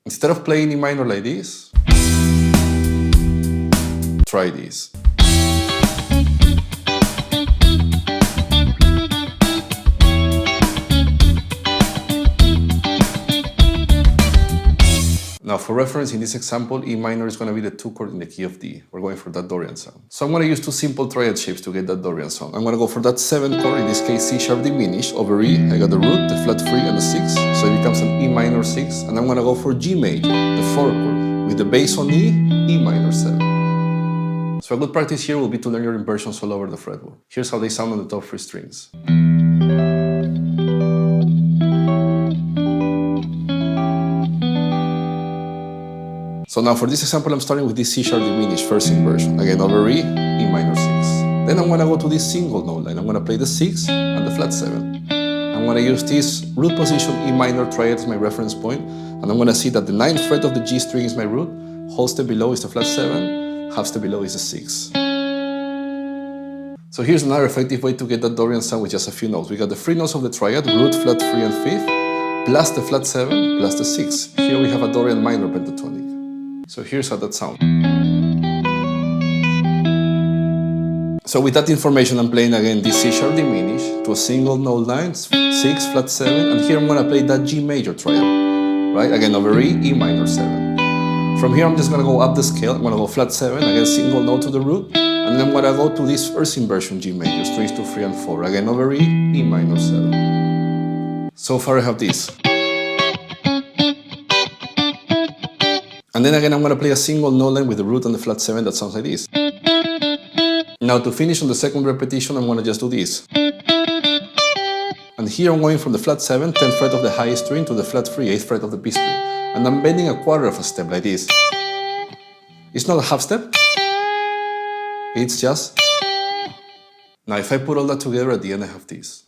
Instead of playing E minor like this, try this. Now for reference, in this example, E minor is going to be the 2 chord in the key of D. We're going for that Dorian sound. So I'm going to use 2 simple triad shapes to get that Dorian sound. I'm going to go for that 7 chord, in this case C sharp diminished, over E, I got the root, the flat 3 and the 6, so it becomes an E minor 6, and I'm going to go for G major, the 4 chord, with the bass on E, E minor 7. So a good practice here will be to learn your inversions all over the fretboard. Here's how they sound on the top 3 strings. So now for this example, I'm starting with this C sharp diminished first inversion. Again, over E, E minor 6. Then I'm going to go to this single note line. I'm going to play the 6 and the flat 7. I'm going to use this root position E minor triad as my reference point, and I'm going to see that the 9th fret of the G string is my root, whole step below is the flat 7, half step below is the 6. So here's another effective way to get that Dorian sound with just a few notes. We got the 3 notes of the triad, root, flat 3 and 5th, plus the flat 7, plus the 6. Here we have a Dorian minor pentatonic. So here's how that sounds. So with that information, I'm playing again this C sharp diminished to a single note line, 6, flat 7, and here I'm going to play that G major triad, right? Again, over E, E minor 7. From here, I'm just going to go up the scale. I'm going to go flat 7, again, single note to the root, and then I'm going to go to this first inversion G major, strings 2, 3, and 4. Again, over E, E minor 7. So far I have this. And then again, I'm going to play a single note line with the root and the flat 7 that sounds like this. Now to finish on the second repetition, I'm going to just do this. And here I'm going from the flat 7, 10th fret of the highest string, to the flat 3, 8th fret of the B string. And I'm bending a quarter of a step like this. It's not a half step, it's just... Now if I put all that together, at the end I have this.